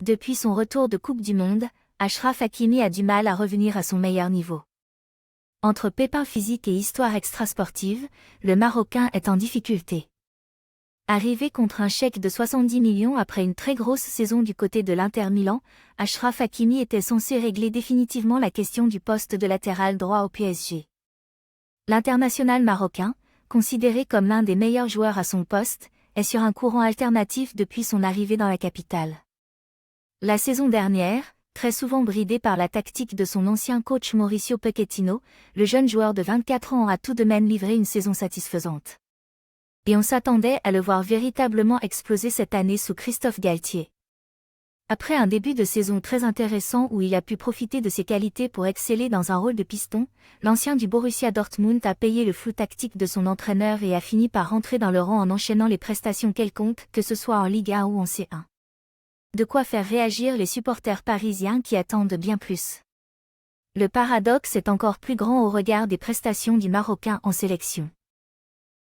Depuis son retour de Coupe du Monde, Achraf Hakimi a du mal à revenir à son meilleur niveau. Entre pépins physiques et histoire extrasportive, le Marocain est en difficulté. Arrivé contre un chèque de 70 millions après une très grosse saison du côté de l'Inter Milan, Achraf Hakimi était censé régler définitivement la question du poste de latéral droit au PSG. L'international marocain, considéré comme l'un des meilleurs joueurs à son poste, est sur un courant alternatif depuis son arrivée dans la capitale. La saison dernière, très souvent bridé par la tactique de son ancien coach Mauricio Pochettino, le jeune joueur de 24 ans a tout de même livré une saison satisfaisante. Et on s'attendait à le voir véritablement exploser cette année sous Christophe Galtier. Après un début de saison très intéressant où il a pu profiter de ses qualités pour exceller dans un rôle de piston, l'ancien du Borussia Dortmund a payé le flou tactique de son entraîneur et a fini par rentrer dans le rang en enchaînant les prestations quelconques, que ce soit en Ligue 1 ou en C1. De quoi faire réagir les supporters parisiens qui attendent bien plus. Le paradoxe est encore plus grand au regard des prestations du Marocain en sélection.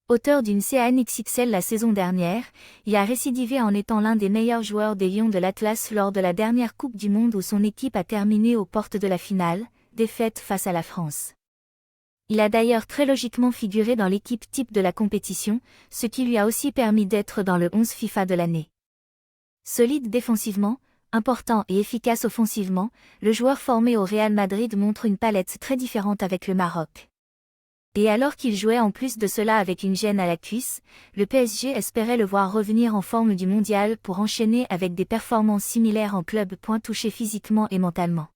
Auteur d'une CAN XXL la saison dernière, il a récidivé en étant l'un des meilleurs joueurs des Lions de l'Atlas lors de la dernière Coupe du Monde où son équipe a terminé aux portes de la finale, défaite face à la France. Il a d'ailleurs très logiquement figuré dans l'équipe type de la compétition, ce qui lui a aussi permis d'être dans le 11 FIFA de l'année. Solide défensivement, important et efficace offensivement, le joueur formé au Real Madrid montre une palette très différente avec le Maroc. Et alors qu'il jouait en plus de cela avec une gêne à la cuisse, le PSG espérait le voir revenir en forme du mondial pour enchaîner avec des performances similaires en club. Touché physiquement et mentalement.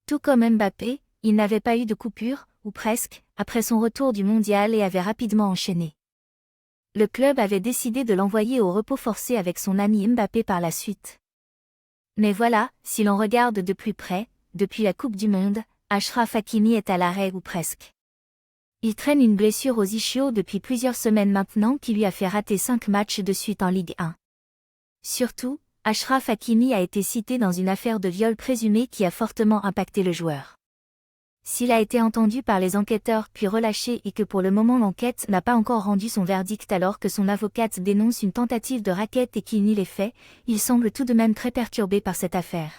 Tout comme Mbappé, il n'avait pas eu de coupure, ou presque, après son retour du mondial et avait rapidement enchaîné. Le club avait décidé de l'envoyer au repos forcé avec son ami Mbappé par la suite. Mais voilà, si l'on regarde de plus près, depuis la Coupe du Monde, Achraf Hakimi est à l'arrêt ou presque. Il traîne une blessure aux ischios depuis plusieurs semaines maintenant qui lui a fait rater 5 matchs de suite en Ligue 1. Surtout, Achraf Hakimi a été cité dans une affaire de viol présumé qui a fortement impacté le joueur. S'il a été entendu par les enquêteurs puis relâché et que pour le moment l'enquête n'a pas encore rendu son verdict alors que son avocate dénonce une tentative de racket et qu'il nie les faits, il semble tout de même très perturbé par cette affaire.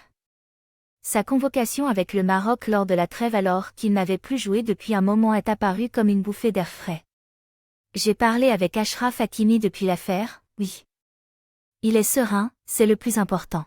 Sa convocation avec le Maroc lors de la trêve alors qu'il n'avait plus joué depuis un moment est apparue comme une bouffée d'air frais. J'ai parlé avec Achraf Hakimi depuis l'affaire, oui. Il est serein, c'est le plus important.